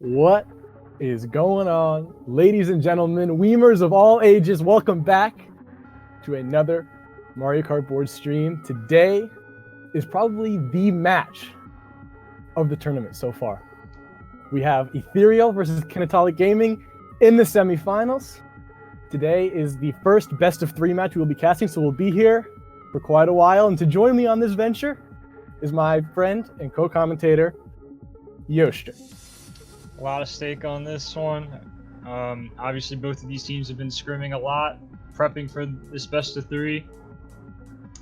What is going on, ladies and gentlemen, Weemers of all ages? Welcome back to another Mario Kart board stream. Today is probably the match of the tournament so far. We have Ethereal versus Kinetolic Gaming in the semifinals. Today is the first best of three match we will be casting, so we'll be here for quite a while. And to join me on this venture is my friend and co-commentator, Yoshter. A lot of stake on this one. Obviously, both of these teams have been scrimming a lot, prepping for this best of three,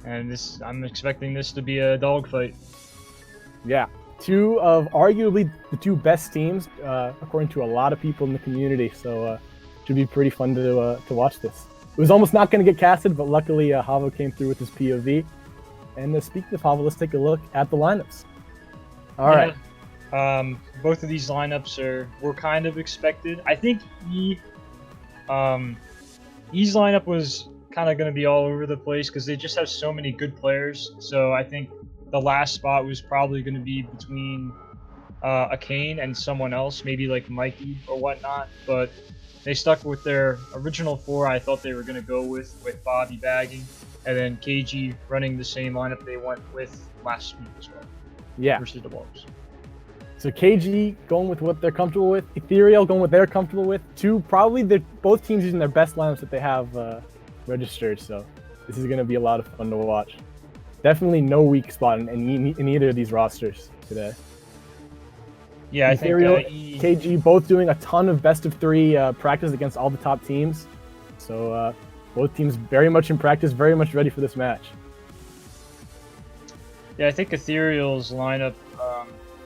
and I'm expecting this to be a dogfight. Yeah, two of arguably the two best teams, according to a lot of people in the community. So should be pretty fun to watch this. It was almost not going to get casted, but luckily Havo came through with his POV. And speaking of Havo, let's take a look at the lineups. All right. Both of these lineups were kind of expected. I think E's lineup was kind of going to be all over the place because they just have so many good players. So I think the last spot was probably going to be between a Kane and someone else, maybe like Mikey or whatnot. But they stuck with their original four. I thought they were going to go with Bobby bagging, and then KG running the same lineup they went with last week as well. Yeah. Versus the Wolves. So KG going with what they're comfortable with, Ethereal going with what they're comfortable with. Probably both teams using their best lineups that they have registered. So this is going to be a lot of fun to watch. Definitely no weak spot in either of these rosters today. Yeah, Ethereal, I think KG both doing a ton of best of three practice against all the top teams. So both teams very much in practice, very much ready for this match. Yeah, I think Ethereal's lineup,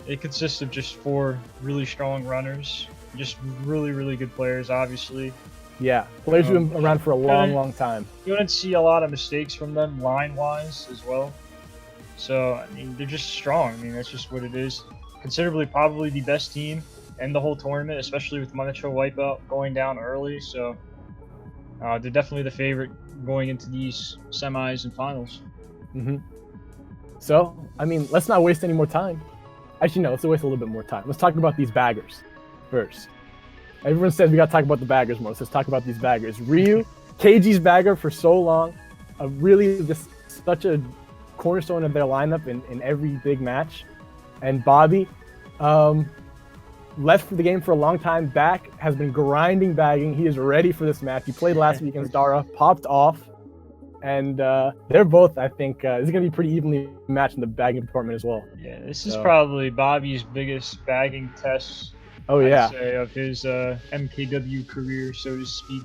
it consists of just four really strong runners, just really, really good players, obviously. Yeah, players who've been around for a long time. You wouldn't see a lot of mistakes from them line-wise as well. So, I mean, they're just strong. I mean, that's just what it is. Considerably probably the best team in the whole tournament, especially with Monaco Wipeout going down early. So, they're definitely the favorite going into these semis and finals. Mm-hmm. So, I mean, let's not waste any more time. Actually, no, let's waste a little bit more time. Let's talk about these baggers first. Everyone says we got to talk about the baggers more, so let's talk about these baggers. Ryu, KG's bagger for so long, really just such a cornerstone of their lineup in every big match. And Bobby, left the game for a long time, back, has been grinding bagging. He is ready for this match. He played last week against Dara, popped off. And they're both, I think, this is going to be pretty evenly matched in the bagging department as well. Yeah, this is probably Bobby's biggest bagging test, I'd say, of his MKW career, so to speak.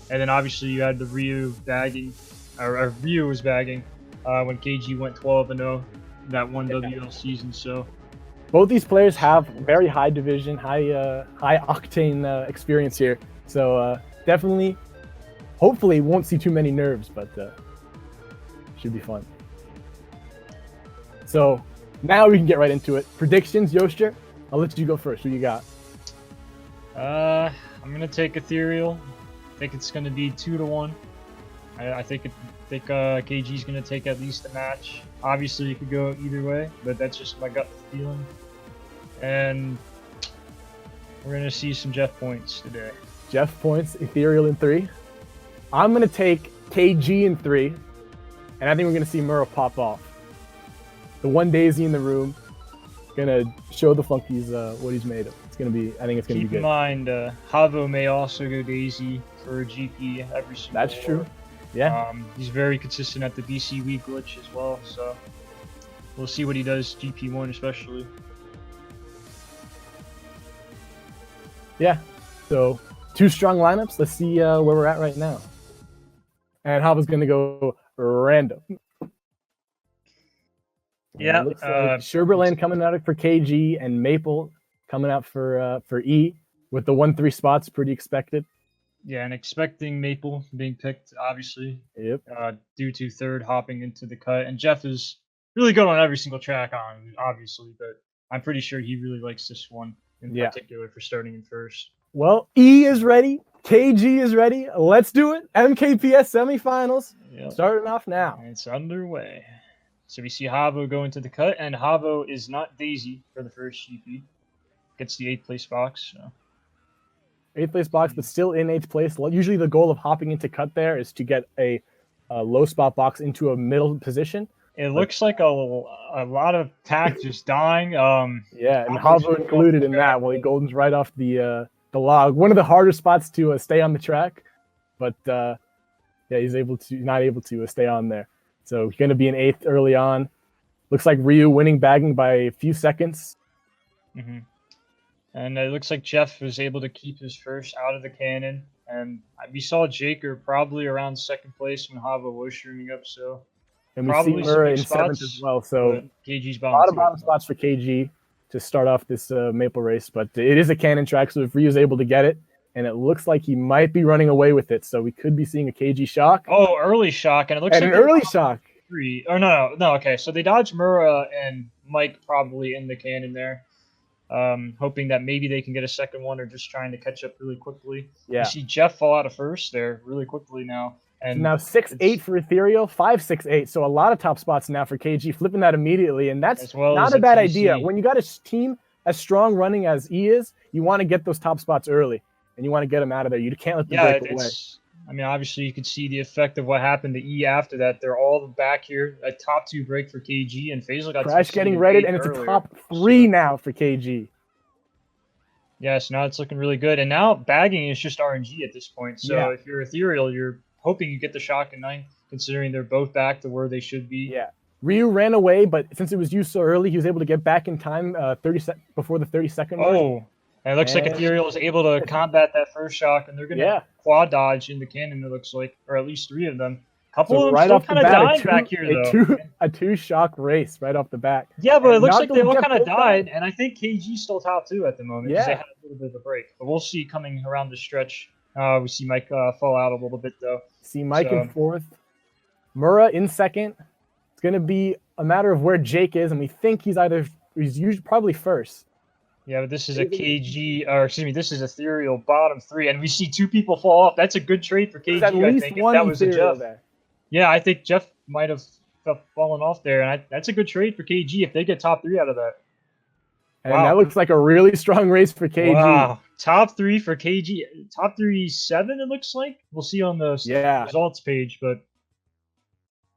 And then obviously you had the Ryu bagging, or Ryu was bagging when KG went 12-0 that one WL season. So both these players have very high division, high octane experience here. So definitely. Hopefully, won't see too many nerves, but should be fun. So now we can get right into it. Predictions, Yoshter. I'll let you go first. Who you got? I'm gonna take Ethereal. I think it's gonna be 2-1. I think KG's gonna take at least a match. Obviously, it could go either way, but that's just my gut feeling. And we're gonna see some Jeff points today. Jeff points, Ethereal in 3. I'm going to take KG in 3, and I think we're going to see Murrow pop off. The one Daisy in the room, going to show the flunkies what he's made of. It's going to be, I think it's going to be good. Keep in mind, Havo may also go Daisy for a GP every single That's true. Yeah. He's very consistent at the BC week glitch as well, so we'll see what he does GP1 especially. Yeah, so 2 strong lineups. Let's see where we're at right now. And Havo's going to go random. Yeah. Like Sherbet Land coming out for KG and Maple coming out for E with the 1-3 spots, pretty expected. Yeah, and expecting Maple being picked, obviously. Yep. Due to third hopping into the cut. And Jeff is really good on every single track obviously, but I'm pretty sure he really likes this one in particular for starting in first. Well, E is ready. KG is ready. Let's do it. MKPS semifinals. Yep. Starting off now. It's underway. So we see Havo go into the cut, and Havo is not Daisy for the first GP. gets the 8th place box. So. 8th place box, but still in 8th place. Usually the goal of hopping into cut there is to get a low spot box into a middle position. It looks like a lot of pack just dying. Yeah, and Havo included in that. Well, Golden's right off the log. One of the harder spots to stay on the track, but yeah, he's not able to stay on there. So he's going to be in 8th early on. Looks like Ryu winning bagging by a few seconds. Mm-hmm. And it looks like Jeff was able to keep his first out of the cannon. And we saw Jaker probably around 2nd place when Hava was streaming up. So. And we see Murray in 7th as well. So KG's a lot of bottom spots for KG to start off this Maple race. But it is a cannon track, so if Ryu's able to get it, and it looks like he might be running away with it. So we could be seeing a KG shock. Oh, early shock. And it looks like an early shock. 3. Oh, no. Okay, so they dodged Murra and Mike probably in the cannon there. Hoping that maybe they can get a second one or just trying to catch up really quickly. Yeah. You see Jeff fall out of first there really quickly now. And now 6-8 for Ethereal, 5-6-8. So a lot of top spots now for KG, flipping that immediately. And that's not a bad idea. When you got a team as strong running as E is, you want to get those top spots early. And you want to get them out of there. You can't let them break away. I mean, obviously you could see the effect of what happened to E after that. They're all back here. A top 2 break for KG. And Faisal got Crash getting redded, and it's a top 3 now for KG. Yes, now it's looking really good. And now bagging is just RNG at this point. So if you're Ethereal, you're hoping you get the shock in 9th, considering they're both back to where they should be. Yeah. Ryu ran away, but since it was used so early, he was able to get back in time before the 30-second mark. Oh, and it looks like Ethereal was able to combat that first shock, and they're going to quad dodge in the cannon, it looks like, or at least 3 of them. A couple of them still kind of dying back here, though. A 2-shock race right off the bat. Yeah, but it looks like they all kind of died, and I think KG's still top 2 at the moment because they had a little bit of a break. But we'll see coming around the stretch. We see Mike fall out a little bit, though. See Mike in 4th. Murra in 2nd. It's going to be a matter of where Jake is, and we think he's usually probably 1st. Yeah, but this is a KG, or excuse me, this is Ethereal bottom 3, and we see 2 people fall off. That's a good trade for KG, at least I think, one if that was a Jeff. There. Yeah, I think Jeff might have fallen off there, and that's a good trade for KG if they get top 3 out of that. And that looks like a really strong race for KG. Wow. Top 3 for KG. Top 3-7, it looks like. We'll see on the results page. But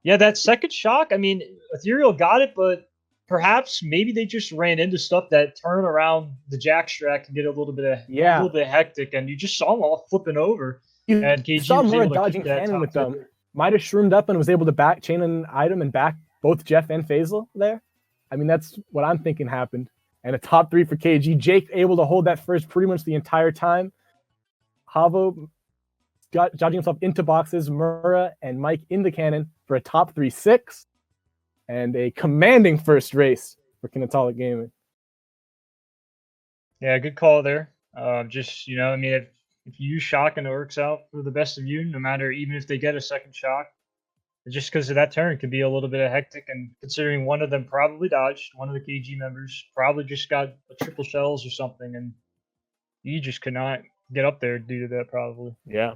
yeah, that second shock, I mean, Ethereal got it, but perhaps maybe they just ran into stuff that turn around the jackstrack and get a little bit hectic, and you just saw them all flipping over. And KG saw was more able to dodging keep that cannon with them. tip. Might have shroomed up and was able to back chain an item and back both Jeff and Faisal there. I mean, that's what I'm thinking happened. And a top 3 for KG. Jake able to hold that first pretty much the entire time. Havo dodging himself into boxes. Murra and Mike in the cannon for a top 3-6. And a commanding first race for Kinetolic Gaming. Yeah, good call there. Just, you know, I mean, if you use shock and it works out for the best of you, no matter, even if they get a second shock, just because of that turn could be a little bit of hectic, and considering one of them probably dodged, one of the KG members probably just got a triple shells or something, and you just could not get up there due to that probably. Yeah.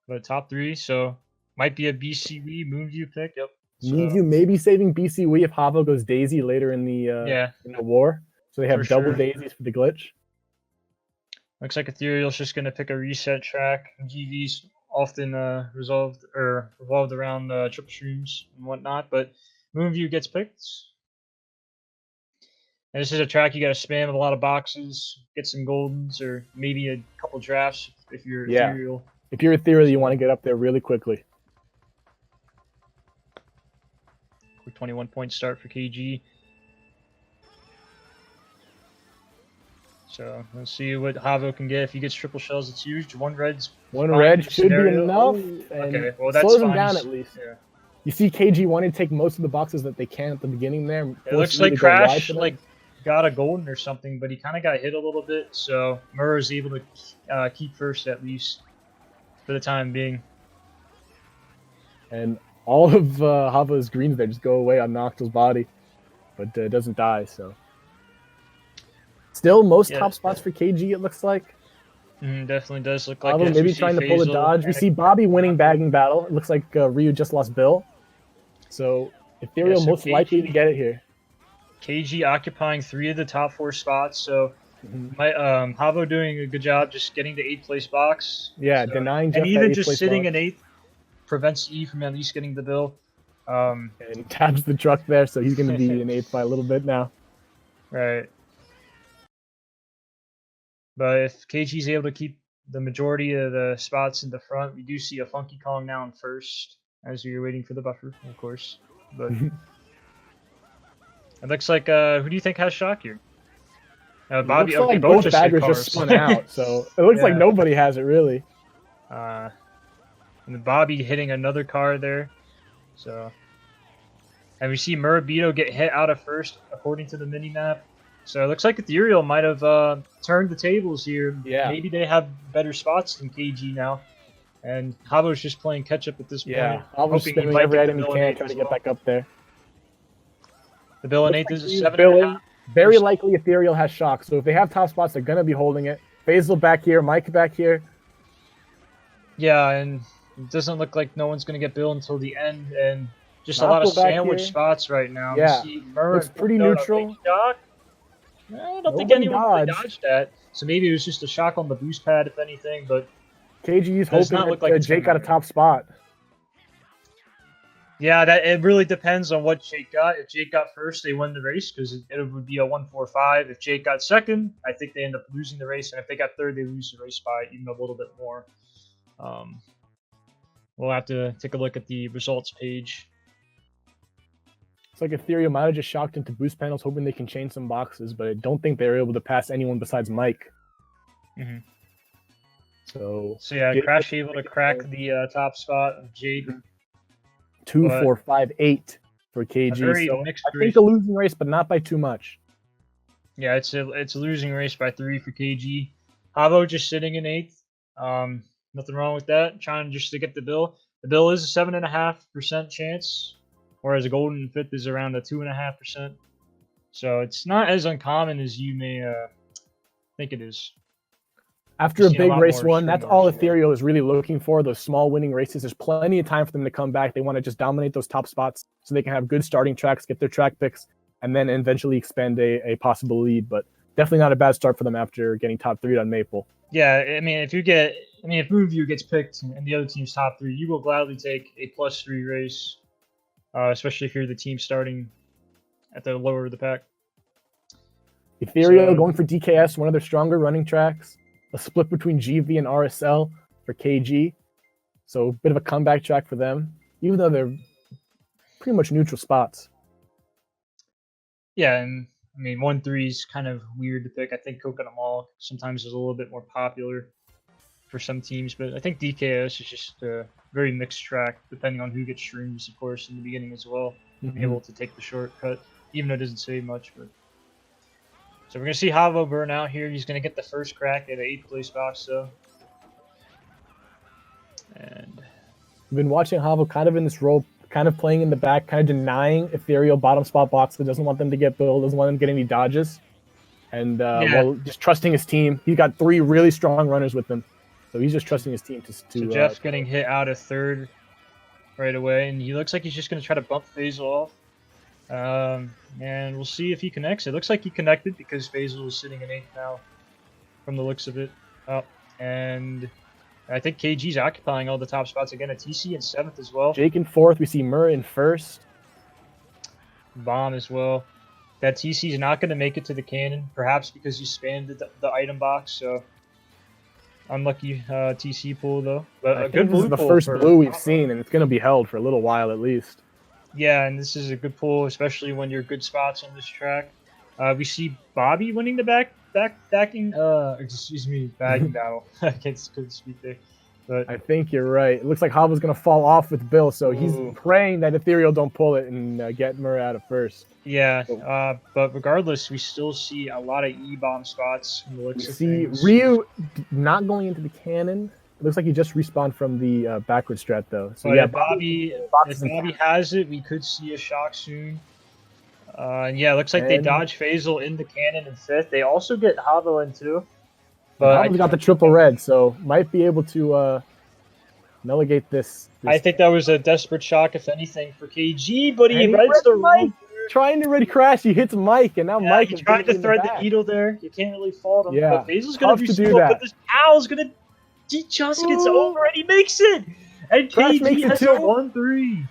But top 3, so might be a BCW Moonview pick. Yep. Moonview maybe saving BCW if Havo goes Daisy later in the in the war, so they have double daisies for the glitch. Looks like Ethereal's just gonna pick a reset track. GV's often revolved around triple streams and whatnot, but Moonview gets picked. And this is a track you got to spam a lot of boxes, get some goldens, or maybe a couple drafts if you're Ethereal. If you're Ethereal, you want to get up there really quickly. Quick 21-point start for KG. So let's see what Havo can get. If he gets triple shells, it's huge. One red should be enough. Okay, well that's slows fine. Them down at least. Yeah. You see KG wanting to take most of the boxes that they can at the beginning there. It looks like Crash got a golden or something, but he kind of got hit a little bit. So Murr is able to keep first at least for the time being. And all of Havo's greens there just go away on Noctil's body, but it doesn't die. So. Still, most top spots for KG, it looks like. Definitely does look like it. Maybe trying to pull a dodge. We see Bobby winning bagging battle. It looks like Ryu just lost Bill. So, Ethereal most likely to get it here. KG occupying 3 of the top 4 spots. So, Havo doing a good job just getting the 8th place box. Yeah, So, denying Jeff and that even 8th just place sitting box. in 8th prevents E from at least getting the bill. And he taps the truck there, so he's going to be in 8th by a little bit now. Right. But if KG's able to keep the majority of the spots in the front, we do see a Funky Kong now in 1st as we're waiting for the buffer, of course. But it looks like who do you think has shock here? Bobby. Looks like both both baggers hit just cars. spun out, so it looks like nobody has it really. And Bobby hitting another car there. So, and we see Murabito get hit out of 1st according to the mini map. So it looks like Ethereal might have turned the tables here. Yeah. Maybe they have better spots than KG now. And Havo's just playing catch up at this point. Yeah, Havo's spamming every item he can, trying to get back up there. The bill in Looks 8th is a he's 7.5. billing. Very likely Ethereal has shock, so if they have top spots, they're going to be holding it. Faisal back here, Mike back here. Yeah, and it doesn't look like no one's going to get billed until the end, and just a Napo lot of back sandwich here. spots right now. Yeah, looks pretty neutral. Shock. I don't think Nobody anyone really dodged that, so maybe it was just a shock on the boost pad, if anything, but KG's does not hoping look like that it's Jake gonna got a top spot. yeah, that it really depends on what Jake got. If Jake got 1st, they win the race because it would be a 1-4-5. If Jake got 2nd, I think they end up losing the race, and if they got 3rd, they lose the race by even a little bit more. We'll have to take a look at the results page. It's like Ethereal might have just shocked into boost panels, hoping they can change some boxes, but I don't think they were able to pass anyone besides Mike. Mm-hmm. So yeah, Crash able to crack the top spot of Jake. 2, 4, 5, 8 for KG. So I think a losing race, but not by too much. Yeah, it's a losing race by 3 for KG. Havo just sitting in 8th. Nothing wrong with that. Trying just to get the bill. The bill is a 7.5% chance, whereas a golden in 5th is around a 2.5%. So it's not as uncommon as you may think it is. After a big race won, that's all Ethereal is really looking for, those small winning races. There's plenty of time for them to come back. They want to just dominate those top spots so they can have good starting tracks, get their track picks, and then eventually expand a possible lead. But definitely not a bad start for them after getting top 3 on Maple. Yeah, I mean, if Moonview gets picked and the other team's top 3, you will gladly take a +3 race, especially if you're the team starting at the lower of the pack. Ethereal going for DKS, one of their stronger running tracks. A split between GV and RSL for KG. So a bit of a comeback track for them, even though they're pretty much neutral spots. Yeah, and I mean, 1-3 is kind of weird to pick. I think Coconut Mall sometimes is a little bit more popular for some teams, but I think DKS is just a very mixed track, depending on who gets streams, of course, in the beginning as well. Mm-hmm. Able to take the shortcut, even though it doesn't save much, but... So we're going to see Havo burn out here. He's going to get the first crack at an 8th place box, though. And we've been watching Havo kind of in this role, kind of playing in the back, kind of denying Ethereal bottom spot box that doesn't want them to get billed, doesn't want them to get any dodges. And well, just trusting his team. He got 3 really strong runners with him. So he's just trusting his team to so Jeff getting hit out of 3rd right away. And he looks like he's just going to try to bump Faisal off. And we'll see if he connects. It looks like he connected because Faisal is sitting in 8th now from the looks of it. Oh, and I think KG's occupying all the top spots again. A TC in 7th as well. Jake in 4th. We see Murray in 1st. Bomb as well. That TC is not going to make it to the cannon, perhaps because he spammed the item box. So unlucky TC pool though. But a good this is the first blue we've seen, and it's going to be held for a little while at least. Yeah, and this is a good pull, especially when you're good spots on this track. We see Bobby winning the bagging battle. I couldn't speak there. But I think you're right. It looks like Havo's going to fall off with Bill, so he's praying that Ethereal don't pull it and get Murray out of 1st. Yeah, but regardless, we still see a lot of E-bomb spots. We see Ryu not going into the cannon. It looks like he just respawned from the backward strat, though. So yeah, if Bobby has it, we could see a shock soon. And yeah, it looks like they dodge Faisal in the cannon in 5th. They also get Havo in 2. But Havo's got the triple red, so might be able to negate this. I think that was a desperate shock, if anything, for KG, but he reds the right. trying to ready crash. He hits Mike, and now Yeah, Mike he is tried gonna to be in the thread the back. needle there. You can't really fault him. Yeah, But Faisal's gonna tough do to do slow, that. but this Pal's gonna. He just gets Ooh. over and he makes it. And Crash KG makes it has too. a 1-3.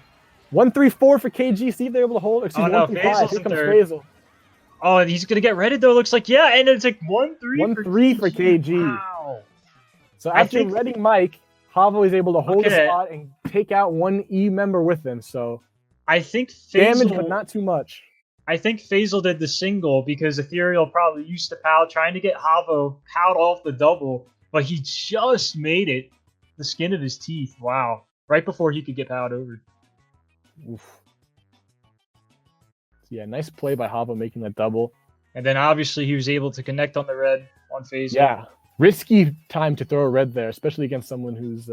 1-3-4 for KG. See if they're able to hold. Excuse me, 1-3-5. Faisal's Here in comes third. Faisal. Oh, and he's gonna get redded though. Looks like and it's like 1-3 for KG. Wow. So after redding Mike, Havo is able to hold a spot and take out one E member with him. So I think damage, but not too much. I think Faisal did the single because Ethereal probably used to Pal trying to get Havo out off the double, but he just made it. The skin of his teeth. Wow. Right before he could get Pal'd over. Oof. Yeah, nice play by Havo making that double. And then obviously he was able to connect on the red on Faisal. Yeah. Risky time to throw a red there, especially against someone who's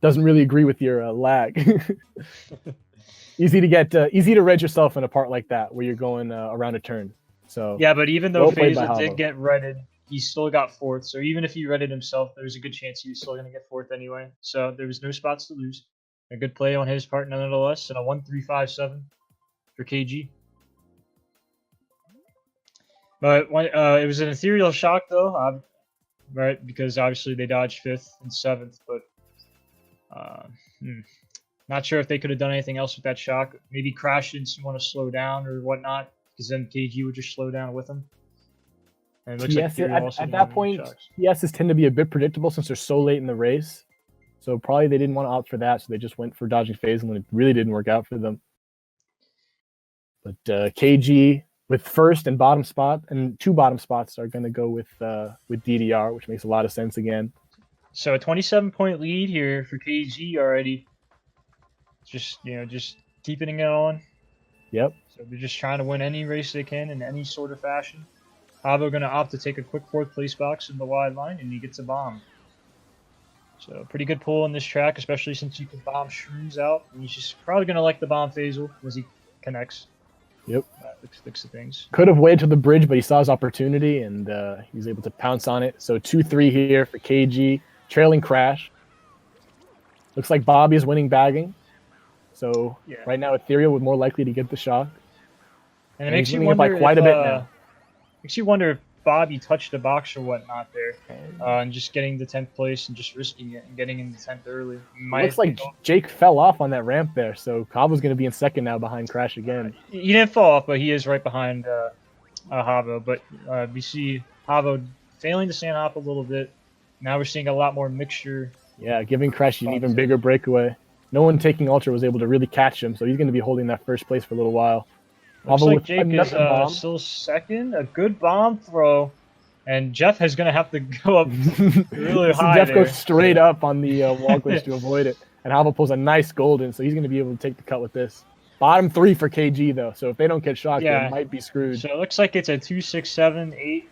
doesn't really agree with your lag. Easy to red yourself in a part like that where you're going around a turn. So yeah, but even though Faisal did get redded, he still got fourth. So even if he redded himself, there was a good chance he was still going to get fourth anyway. So there was no spots to lose. A good play on his part nonetheless, and a 1-3-5-7 for KG. But it was an Ethereal shock though, right? Because obviously they dodged 5th and 7th, but not sure if they could have done anything else with that shock. Maybe Crash didn't want to slow down or whatnot, because then KG would just slow down with him. And it looks like at that point, PSs tend to be a bit predictable since they're so late in the race. So probably they didn't want to opt for that, so they just went for dodging phase, and it really didn't work out for them. But KG with first and bottom spot, and 2 bottom spots are going to go with DDR, which makes a lot of sense again. So a 27-point lead here for KG already. Just keeping it on. Yep. So they're just trying to win any race they can in any sort of fashion. Havo going to opt to take a quick 4th place box in the wide line, and he gets a bomb. So pretty good pull on this track, especially since you can bomb Shrooms out. And he's just probably going to like the bomb Faisal as he connects. Yep. Fix the things. Could have waited to the bridge, but he saw his opportunity, and he was able to pounce on it. So 2-3 here for KG, trailing Crash. Looks like Bobby is winning bagging. So right now Ethereal would more likely to get the shock. And it makes you wonder by quite a bit now. Makes you wonder if Bobby touched the box or whatnot there, and just getting the 10th place and just risking it and getting in the 10th early. Looks like Jake fell off on that ramp there, so Havo's going to be in second now behind Crash again. He didn't fall off, but he is right behind Havo. But we see Havo failing to stand up a little bit. Now we're seeing a lot more mixture. Yeah, giving Crash an even bigger breakaway. No one taking Ultra was able to really catch him, so he's going to be holding that first place for a little while. Looks like Jake is still second. A good bomb throw. And Jeff is going to have to go up really high. Jeff goes straight up on the wall glitch to avoid it. And Havo pulls a nice golden, so he's going to be able to take the cut with this. Bottom 3 for KG, though. So if they don't get shocked, they might be screwed. So it looks like it's a 2, 6, 7, 8.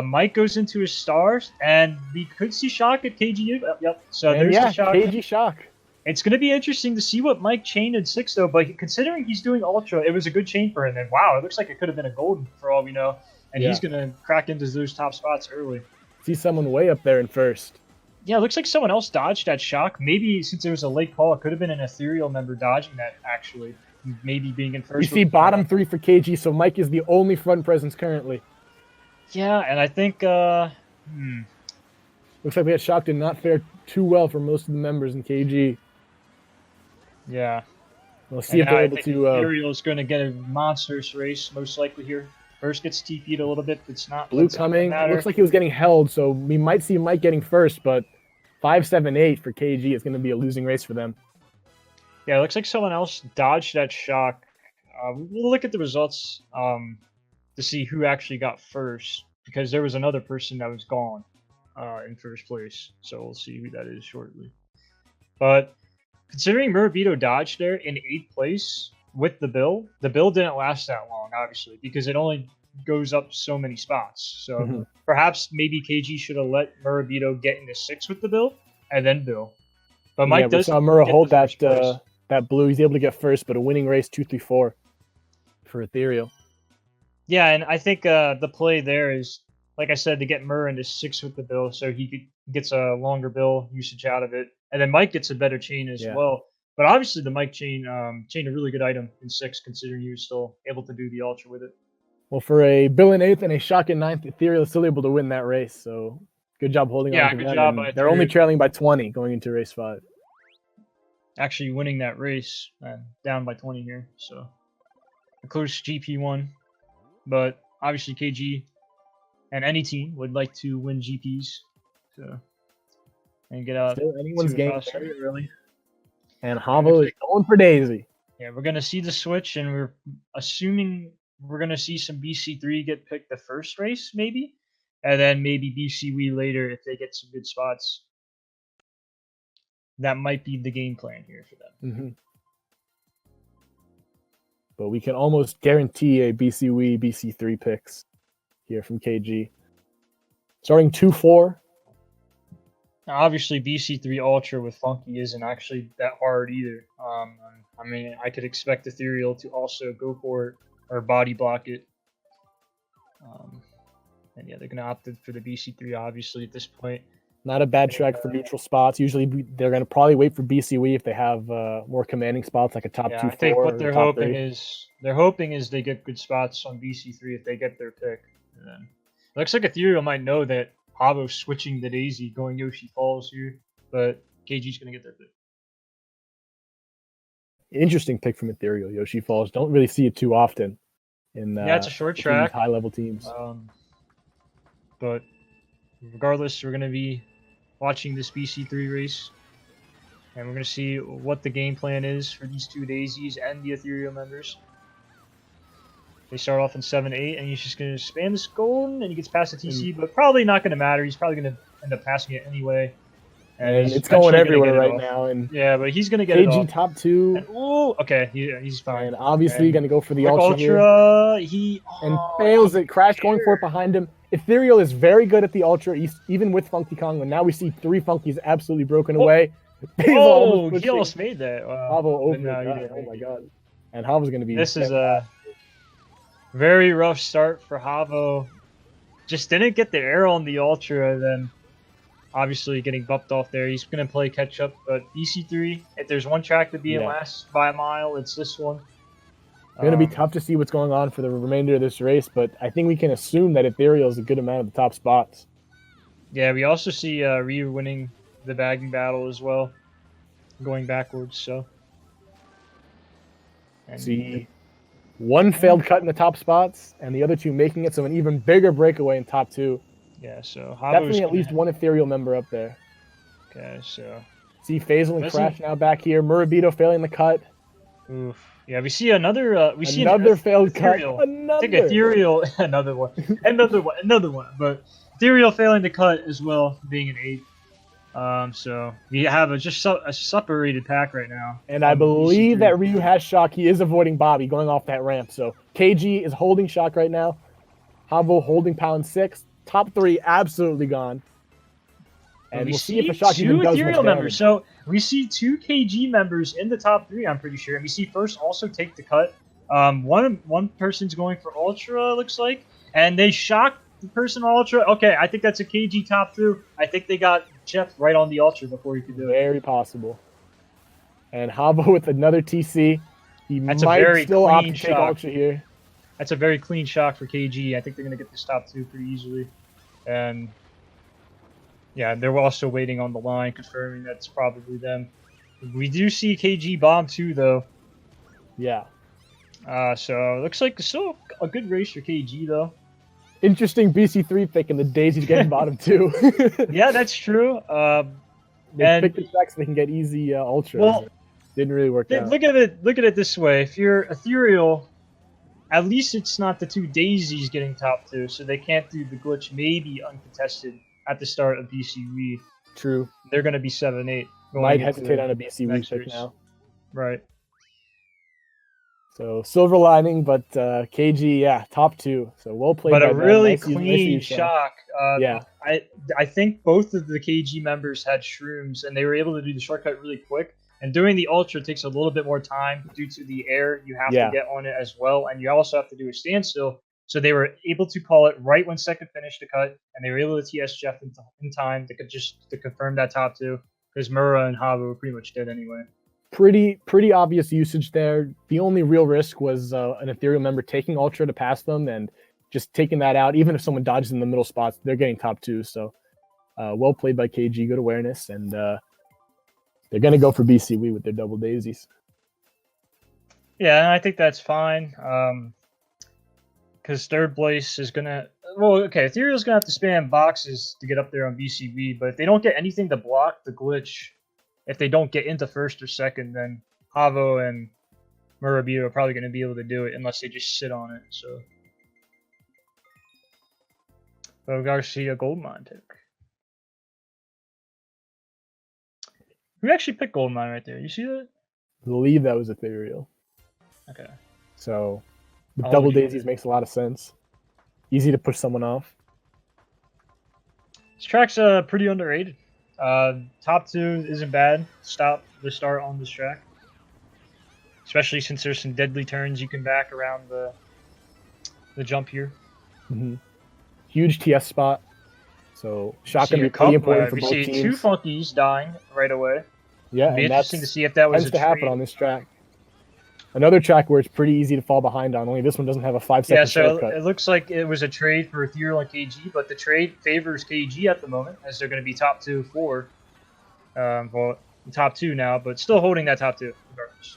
Mike goes into his stars, and we could see shock at KG. Yep. So there's the shock. KG shock. It's going to be interesting to see what Mike chained in 6, though. But considering he's doing Ultra, it was a good chain for him. And wow, it looks like it could have been a golden for all we know. And he's going to crack into those top spots early. See someone way up there in first. Yeah, it looks like someone else dodged that shock. Maybe since it was a late call, it could have been an Ethereal member dodging that, actually. Maybe being in first. You see bottom 3 for KG, so Mike is the only front presence currently. Yeah, and I think... Looks like we had shock did not fare too well for most of the members in KG. Yeah. We'll see if they're able to... Ethereal is going to get a monstrous race, most likely here. First gets TP'd a little bit. It's not... Blue coming. Looks like he was getting held, so we might see Mike getting first, but 5, 7, 8 for KG is going to be a losing race for them. Yeah, it looks like someone else dodged that shock. We'll look at the results to see who actually got first, because there was another person that was gone in first place. So we'll see who that is shortly. But considering Murabito dodged there in 8th place with the bill didn't last that long, obviously, because it only goes up so many spots. So perhaps maybe KG should have let Murabito get into 6 with the bill and then bill. But Mike does. We saw Murra hold that blue. He's able to get first, but a winning race 2, 3, 4 for Ethereal. Yeah, and I think the play there is, like I said, to get Murra into 6 with the bill, so he gets a longer bill usage out of it, and then Mike gets a better chain as well. But obviously, the Mike chained a really good item in 6, considering he was still able to do the ultra with it. Well, for a Bill in 8th and a Shock in 9th, Ethereal is still able to win that race. So good job holding on to good that. job And by they're only Ethereal. trailing by 20 going into race 5. Actually winning that race, down by 20 here. So a close GP1. But obviously, KG and any team would like to win GPs. So, and get out Still anyone's to game us very here. early. And Havo is going for Daisy. Yeah, we're going to see the switch, and we're assuming we're going to see some BC3 get picked the first race, maybe, and then maybe BCW later if they get some good spots. That might be the game plan here for them. Mm-hmm. But we can almost guarantee a BCW, BC3 picks here from KG. Starting 2-4. Now, obviously, BC3 Ultra with Funky isn't actually that hard either. I mean, I could expect Ethereal to also go for it or body block it. And yeah, they're going to opt for the BC3, obviously, at this point. Not a bad track for neutral spots. Usually, they're going to probably wait for BCW if they have more commanding spots, like a top 2-4. I think what they're hoping 3. is they get good spots on BC3 if they get their pick. And then looks like Ethereal might know that Havo's switching the Daisy, going Yoshi Falls here, but KG's going to get their pick. Interesting pick from Ethereal. Yoshi Falls. Don't really see it too often in it's a short track. High level teams. But regardless, we're going to be watching this BC3 race, and we're going to see what the game plan is for these two Daisies and the Ethereal members. They start off in 7-8, and he's just going to spam this golden, and he gets past the TC, but probably not going to matter. He's probably going to end up passing it anyway. And it's going everywhere right now. And yeah, but he's going to get it off. KG top 2. And, okay, he's fine. And obviously going to go for the ultra here. And fails it. Crash going for it behind him. Ethereal is very good at the ultra, even with Funky Kong. And now we see 3 Funkies absolutely broken away. He almost made that. Havo over. Oh my god. And Havo's going to be. This is a very rough start for Havo. Just didn't get the air on the ultra, then obviously getting bumped off there. He's going to play catch up, but BC3, if there's one track to be in last by a mile, it's this one. It's going to be tough to see what's going on for the remainder of this race, but I think we can assume that Ethereal is a good amount of the top spots. Yeah, we also see Ryu winning the bagging battle as well, going backwards. So, and see one failed cut in the top spots, and the other 2 making it, so an even bigger breakaway in top 2. Yeah, so definitely at least one Ethereal member up there. Okay, so see Faisal and Crash now back here. Murabito failing the cut. Oof. Yeah, we see another. Another failed cut. I think Ethereal. Another one. Another one. But Ethereal failing the cut as well, being an 8. So we have a separated pack right now. And I believe that Ryu has shock. He is avoiding Bobby going off that ramp. So KG is holding shock right now. Havo holding pound 6. Top 3 absolutely gone. And we'll see if a shock even does Ethereal members. So we see 2 KG members in the top 3, I'm pretty sure. And we see first also take the cut. One person's going for Ultra, looks like. And they shocked the person Ultra. Okay, I think that's a KG top 2. I think they got Jeff right on the Ultra before he could do it. Very possible. And Havo with another TC. He might still opt to take Ultra here. That's a very clean shock for KG. I think they're going to get this top 2 pretty easily. And yeah, they're also waiting on the line, confirming that's probably them. We do see KG bomb too, though. Yeah. So it looks like still a good race for KG, though. Interesting BC3 pick, and the Daisy's getting bottom 2. Yeah, that's true. They picked the tracks so they can get easy ultra. Well, didn't really work out. Look at it this way. If you're Ethereal, at least it's not the 2 Daisies getting top 2, so they can't do the glitch maybe uncontested at the start of BCW. True. They're going to be 7-8. Might hesitate on a BCW pick now. Right. So silver lining, but KG, yeah, top 2. So well played. But a really clean shock. Yeah. I think both of the KG members had shrooms, and they were able to do the shortcut really quick. And doing the ultra takes a little bit more time due to the air you have to get on it as well, and you also have to do a standstill. So they were able to call it right when second finished the cut, and they were able to TS Jeff in time to confirm that top 2, because Murra and Havo were pretty much dead anyway. pretty obvious usage there. The only real risk was an Ethereal member taking Ultra to pass them and just taking that out. Even if someone dodges in the middle spots, they're getting top 2. So well played by KG, good awareness, and they're going to go for BCW with their double daisies. Yeah, and I think that's fine. Because third place is going to... Well, okay, Ethereal's going to have to spam boxes to get up there on BCB, but if they don't get anything to block the glitch, if they don't get into first or second, then Havo and Murabito are probably going to be able to do it unless they just sit on it. So, Garcia Goldmine pick. We actually picked Goldmine right there. You see that? I believe that was Ethereal. Okay. So the double daisies makes a lot of sense. Easy to push someone off. This track's pretty underrated. Top 2 isn't bad. Start on this track. Especially since there's some deadly turns you can back around the jump here. Mm-hmm. Huge TS spot. So shot going to be pretty important for both teams. We see 2 funkies dying right away. Yeah, It'd be interesting to see if that was to happen on this track. Another track where it's pretty easy to fall behind on. Only this one doesn't have a 5-second shortcut. It looks like it was a trade for Ethereal and KG, but the trade favors KG at the moment, as they're going to be top 2 for, well, top 2 now, but still holding that top 2 regardless.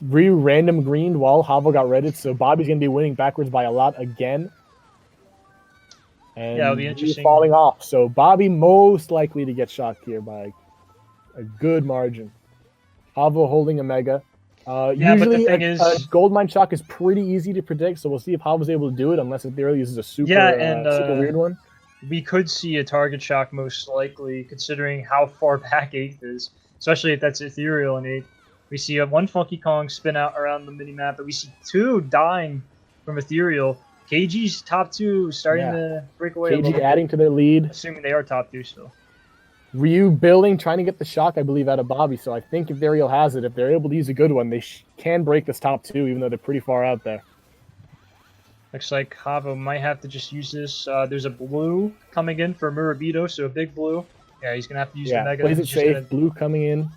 Ryu random greened while Havo got redded, so Bobby's going to be winning backwards by a lot again. And yeah, it'll be interesting. Falling off, so Bobby most likely to get shocked here by a good margin. Havo holding a mega. Usually a Goldmine shock is pretty easy to predict, so we'll see if Havo's able to do it, unless Ethereal uses a super weird one. We could see a target shock most likely, considering how far back 8th is, especially if that's Ethereal in 8th. We see one Funky Kong spin out around the minimap, but we see 2 dying from Ethereal. KG's top 2 starting to break away. KG adding to their lead. Assuming they are top 2 still. Ryu building, trying to get the shock, I believe, out of Bobby. So I think if Ethereal has it, if they're able to use a good one, they can break this top 2, even though they're pretty far out there. Looks like Havo might have to just use this. There's a blue coming in for Murabito, so a big blue. Yeah, he's going to have to use the mega. Plays it safe, blue coming in.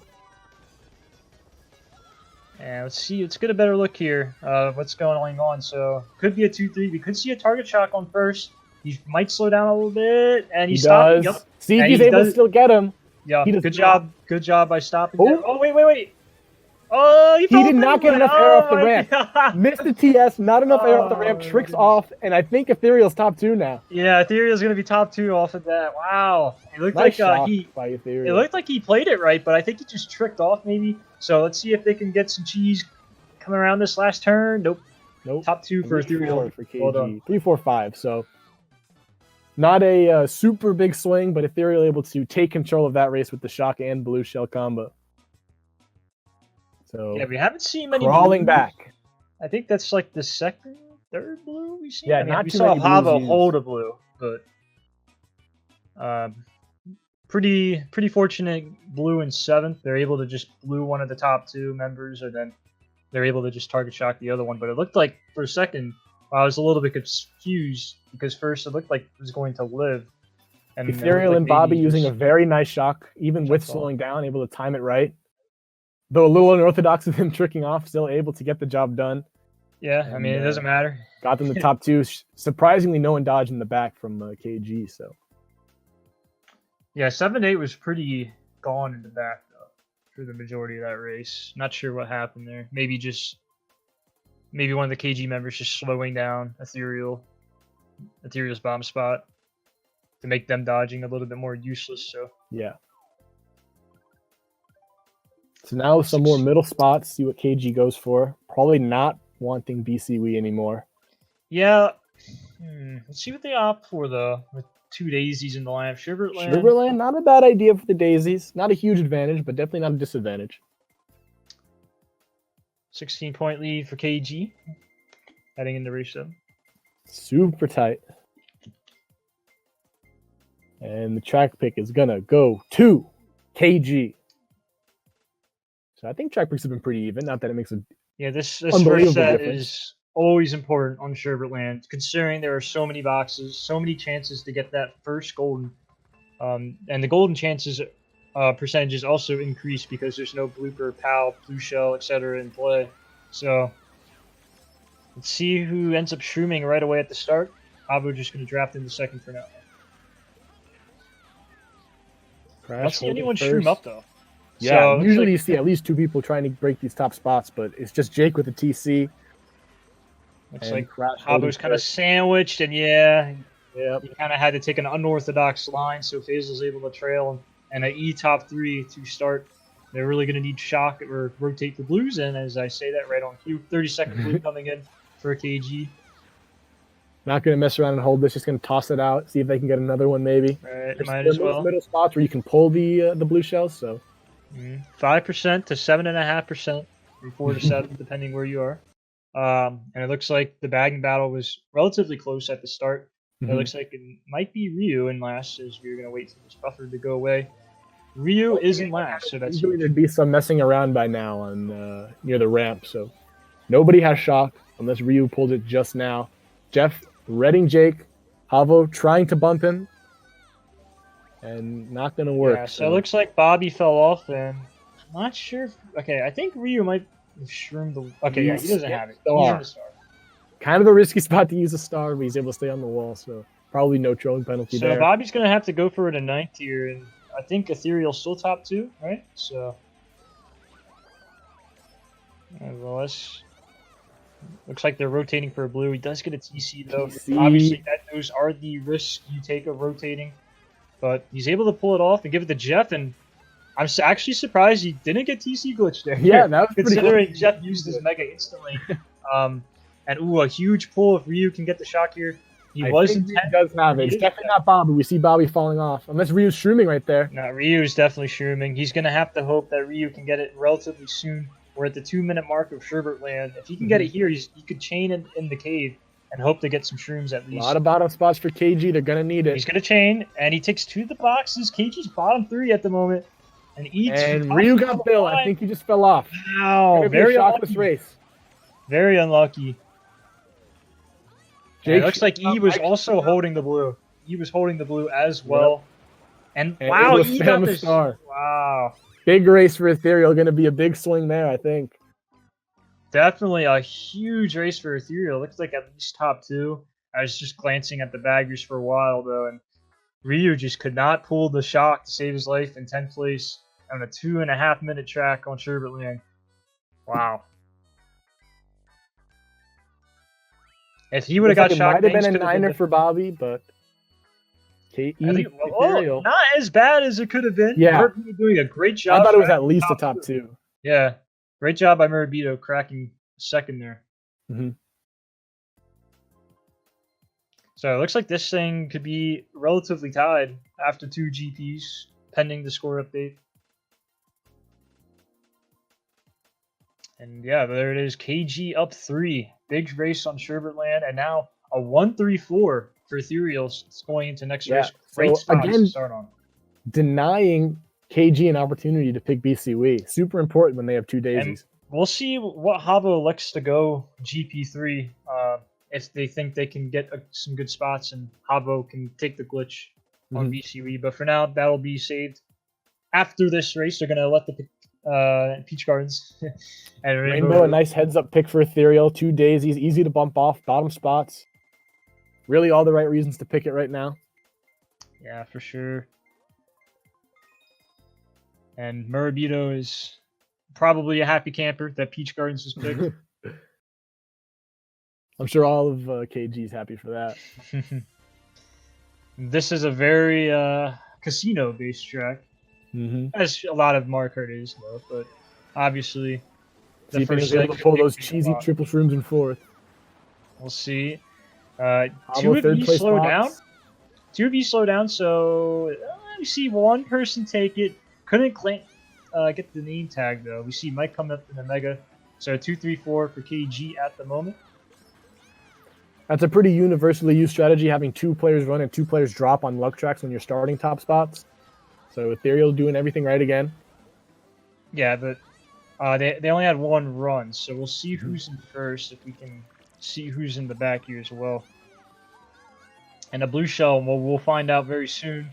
And let's see, let's get a better look here of what's going on. So, could be a 2-3. We could see a target shock on first. He might slow down a little bit, and he stopped. Yep. See if he's able to still get him. Yeah, good job. Good job by stopping. Oh, wait. Oh, he did not get enough air off the ramp. Missed the TS, not enough air off the ramp. Tricks off, and I think Ethereal's top 2 now. Yeah, Ethereal's going to be top 2 off of that. Wow. It looked nice like it looked like he played it right, but I think he just tricked off maybe. So let's see if they can get some cheese coming around this last turn. Nope. Top 2 for Ethereal. For KG. Well done. 3, 4, 5. So not a super big swing, but Ethereal able to take control of that race with the shock and blue shell combo. So yeah, we haven't seen many crawling back. I think that's like the third blue we've seen. Yeah, I mean, not we too saw many Havo hold a blue, but pretty fortunate blue in 7th. They're able to just blue one of the top 2 members, or then they're able to just target shock the other one. But it looked like for a second I was a little bit confused because first it looked like it was going to live. And Ethereal and Bobby using a very nice shock, even with slowing down, able to time it right. Though a little unorthodox of him tricking off, still able to get the job done. Yeah, and, I mean, it doesn't matter. Got them the top 2. Surprisingly, no one dodged in the back from KG. So yeah, 7-8 was pretty gone in the back, though, for the majority of that race. Not sure what happened there. Maybe one of the KG members just slowing down Ethereal's bomb spot to make them dodging a little bit more useless. So yeah. So now some more middle spots, see what KG goes for. Probably not wanting BCW anymore. Yeah. Let's see what they opt for, though, with 2 daisies in the lineup. Sherbet Land. Sherbet Land, not a bad idea for the daisies. Not a huge advantage, but definitely not a disadvantage. 16-point lead for KG. Heading into race 7. Super tight. And the track pick is going to go to KG. So I think track picks have been pretty even. Not that it makes a this first set is always important on Sherbet Land, considering there are so many boxes, so many chances to get that first golden. And the golden chances percentages also increase because there's no blooper, PAL, blue shell, etc. in play. So let's see who ends up shrooming right away at the start. Abo just going to draft in the second for now. I don't see anyone shroom up though. Yeah, so usually you see at least 2 people trying to break these top spots, but it's just Jake with a TC. Looks like Habo's kind of sandwiched, and he kind of had to take an unorthodox line, so Faisal's able to trail and an E top 3 to start. They're really going to need shock or rotate the blues, and as I say that right on cue, 30-second blue coming in for KG. Not going to mess around and hold this, just going to toss it out, see if they can get another one maybe. Right, might as well. Middle spots where you can pull the blue shells, so. 5% to 7.5%, from 4 to 7, depending where you are. And it looks like the bagging battle was relatively close at the start. It looks like it might be Ryu in last, as we're going to wait for this buffer to go away. Ryu is in last, so that's usually there'd be some messing around by now on near the ramp, so nobody has shock unless Ryu pulled it just now. Jeff reading Jake, Havo trying to bump him, and not going to work. Yeah, so it looks like Bobby fell off, and I'm not sure. Okay, I think Ryu might have shroomed the. Okay, yeah, he doesn't have it. He's in the star. Kind of a risky spot to use a star, but he's able to stay on the wall, so probably no trolling penalty there. So Bobby's going to have to go for it in 9th here, and I think Ethereal still top 2, right? So, well, looks like they're rotating for a blue. He does get a TC though. Obviously, those are the risks you take of rotating, but he's able to pull it off and give it to Jeff. And I'm actually surprised he didn't get TC glitch there. Yeah, that was considering cool. Jeff used his mega instantly. And a huge pull if Ryu can get the shock here. He does have it. It's definitely not Bobby. We see Bobby falling off. Unless Ryu's shrooming right there. No, Ryu's definitely shrooming. He's going to have to hope that Ryu can get it relatively soon. We're at the 2-minute mark of Sherbet Land. If he can get it here, he could chain in the cave and hope to get some shrooms at least. A lot of bottom spots for KG. They're going to need it. He's going to chain, and he takes 2 of the boxes. KG's bottom 3 at the moment. And Ryu got Bill. I think he just fell off. Wow. Very unlucky race. Very unlucky. It looks like E was also holding the blue. E was holding the blue as well. And wow, E got the star. Wow. Big race for Ethereal. Going to be a big swing there, I think. Definitely a huge race for Ethereal. Looks like at least top 2. I was just glancing at the baggers for a while, though, and Ryu just could not pull the shock to save his life in 10th place on a 2.5-minute track on Sherbet Land. Wow. If he would have got shocked, it might have been a 9er for Bobby, but Ethereal. Not as bad as it could have been. Yeah, doing a great job. I thought it was at least a top 2. Yeah, great job by Murabito cracking second there. So it looks like this thing could be relatively tied after 2 GPs, pending the score update. And yeah, there it is. KG up 3. Big race on Sherbet Land, and now a 1-3-4 for Ethereal going into next race. Great spot to start on. Denying KG an opportunity to pick BCW. Super important when they have 2 daisies. And we'll see what Havo elects to go GP3 if they think they can get some good spots and Havo can take the glitch on BCW. But for now, that'll be saved. After this race, they're going to let the Peach Gardens and Rainbow, a nice heads-up pick for Ethereal. 2 daisies, easy to bump off, bottom spots. Really all the right reasons to pick it right now. Yeah, for sure. And Murabito is probably a happy camper that Peach Gardens was picked. I'm sure all of KG's happy for that. This is a very casino-based track. As a lot of Mario Kart is, though, but obviously the first able to pull those cheesy triple shrooms in 4th. We'll see. 2 of you slow down. 2 of you slow down, so we see one person take it. Couldn't get the name tag, though. We see Mike come up in the Mega. So 2-3-4 for KG at the moment. That's a pretty universally used strategy, having 2 players run and 2 players drop on luck tracks when you're starting top spots. So Ethereal doing everything right again. Yeah, but they only had 1 run, so we'll see who's in first, if we can see who's in the back here as well. And the blue shell, we'll find out very soon.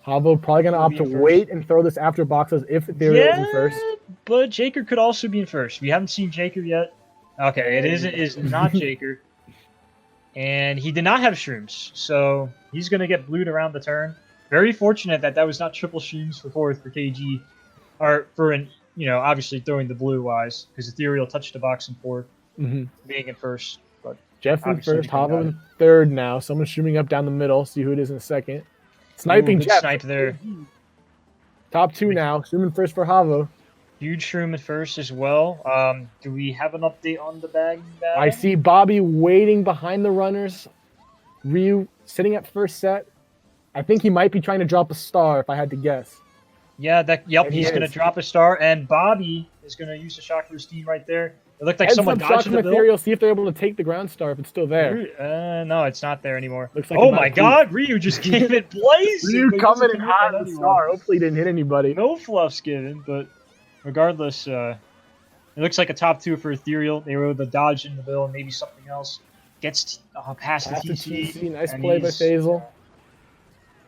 Havo probably going to opt to wait and throw this after boxes if Ethereal is in first. But Jaker could also be in first. We haven't seen Jaker yet. Okay, it is not Jaker. And he did not have shrooms, so he's going to get blued around the turn. Very fortunate that was not triple shrooms for fourth for KG. Or for, obviously throwing the blue wise, because Ethereal touched the box in fourth, being in first. But Jeff in first, Havo in third now. Someone's shrooming up down the middle. See who it is in second. Sniping Jeff. Snipe there. Top two now. Shrooming first for Havo. Huge shroom at first as well. Do we have an update on the bag? I see Bobby waiting behind the runners. Ryu sitting at first set. I think he might be trying to drop a star if I had to guess. Yeah, he's going to drop a star, and Bobby is going to use the shock for his team right there. It looked like someone dodged the Ethereal. See if they're able to take the ground star if it's still there. No, it's not there anymore. Looks like oh my God, Ryu just gave it blazing. Ryu coming in hot on the star. Hopefully he didn't hit anybody. No fluffs given, but regardless, it looks like a top two for Ethereal. They were able to dodge in the bill and maybe something else. Gets past the TC. Nice play by Faisal.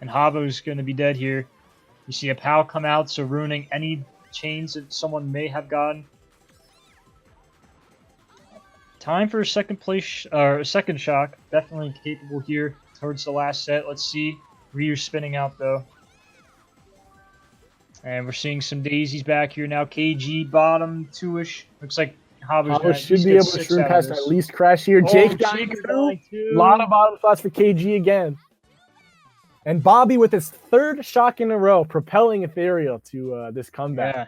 And Havo's going to be dead here. You see a POW come out, so ruining any chains that someone may have gotten. Time for a second place, or a second shock. Definitely capable here towards the last set. Let's see. Ryu spinning out though. And we're seeing some daisies back here now. KG bottom two-ish. Looks like Havo should be able to shroom past at least crash here. Jake dying too. A lot of bottom spots for KG again. And Bobby with his third shock in a row, propelling Ethereal to this comeback. Yeah.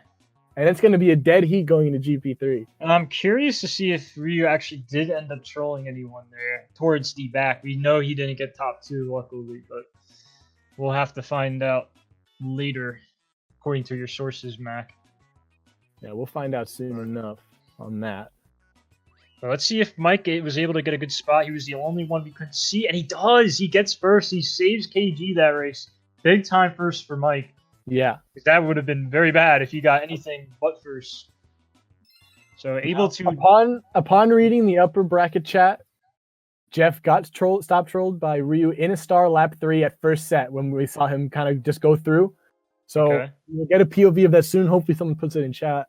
And it's going to be a dead heat going into GP3. And I'm curious to see if Ryu actually did end up trolling anyone there towards the back. We know he didn't get top two, luckily, but we'll have to find out later, according to your sources, Maq. Yeah, we'll find out soon enough on that. Well, let's see if Mike was able to get a good spot. He was the only one we couldn't see, and he does. He gets first. He saves KG that race. Big time first for Mike. Yeah. That would have been very bad if he got anything but first. So able to... Upon reading the upper bracket chat, Jeff got stopped trolled by Ryu in a star lap 3 at first set when we saw him kind of just go through. So we'll get a POV of that soon. Hopefully someone puts it in chat.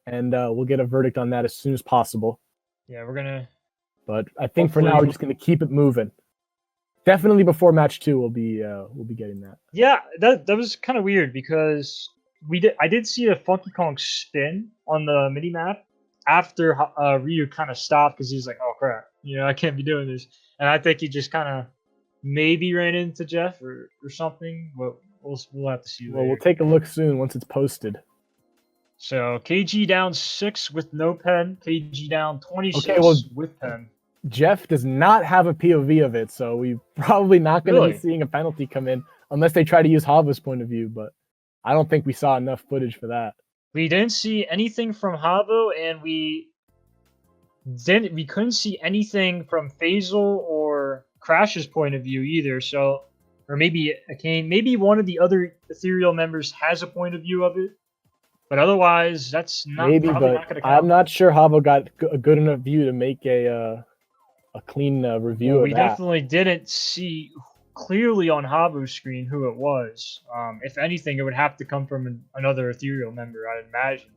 And we'll get a verdict on that as soon as possible. Yeah, we're gonna. But I think for now we're just gonna keep it moving. Definitely before match 2, we'll be getting that. Yeah, that was kind of weird because I did see a Funky Kong spin on the mini map after Ryu kind of stopped because he's like, oh crap, I can't be doing this, and I think he just kind of maybe ran into Jeff or something. But we'll have to see. Well, we'll take a look soon once it's posted. So KG down 6 with no pen. KG down 26 with pen. Jeff does not have a POV of it, so we're probably not going to be seeing a penalty come in unless they try to use Havo's point of view, but I don't think we saw enough footage for that. We didn't see anything from Havo, and we couldn't see anything from Faisal or Crash's point of view either, so or maybe maybe one of the other Ethereal members has a point of view of it. But otherwise, that's not maybe. But not gonna count. I'm not sure Havo got a good enough view to make a clean review of that. We definitely didn't see clearly on Havo's screen who it was. If anything, it would have to come from another Ethereal member, I'd imagine.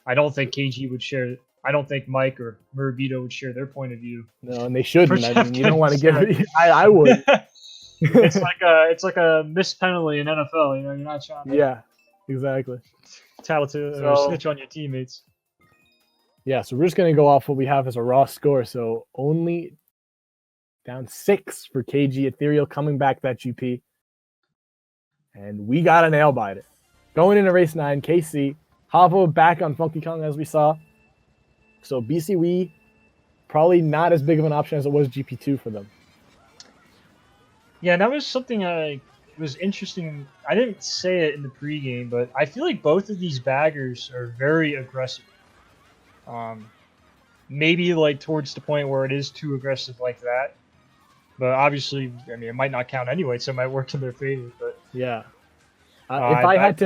I don't think KG would share. I don't think Mike or Murabito would share their point of view. No, and they shouldn't. I mean, you don't want to give it. I would. It's like a missed penalty in NFL. You're not trying to. Yeah, exactly. Tell to snitch on your teammates. Yeah, so we're just going to go off what we have as a raw score. So only down 6 for KG. Ethereal coming back that GP. And we got a nail bite it. Going into race 9, KC. Havo back on Funky Kong as we saw. So BCW probably not as big of an option as it was GP2 for them. Yeah, that was something was interesting. I didn't say it in the pregame, but I feel like both of these baggers are very aggressive. Maybe like towards the point where it is too aggressive like that. But obviously, I mean, it might not count anyway, so it might work in their favor. But yeah, if I had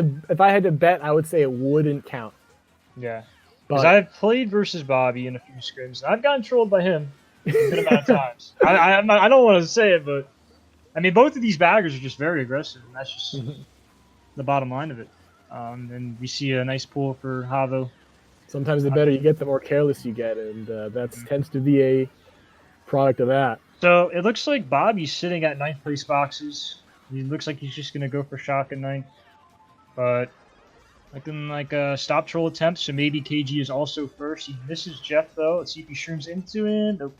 to bet, I would say it wouldn't count. Yeah, because I've played versus Bobby in a few scrims, and I've gotten trolled by him a good amount of times. I don't want to say it, but I mean, both of these baggers are just very aggressive, and that's just the bottom line of it. And we see a nice pull for Havo. Sometimes the better you get, the more careless you get, and that tends to be a product of that. So it looks like Bobby's sitting at 9th place boxes. He looks like he's just gonna go for shock at 9th, but looking like a stop troll attempt. So maybe KG is also first. He misses Jeff though. Let's see if he shrooms into him. Nope.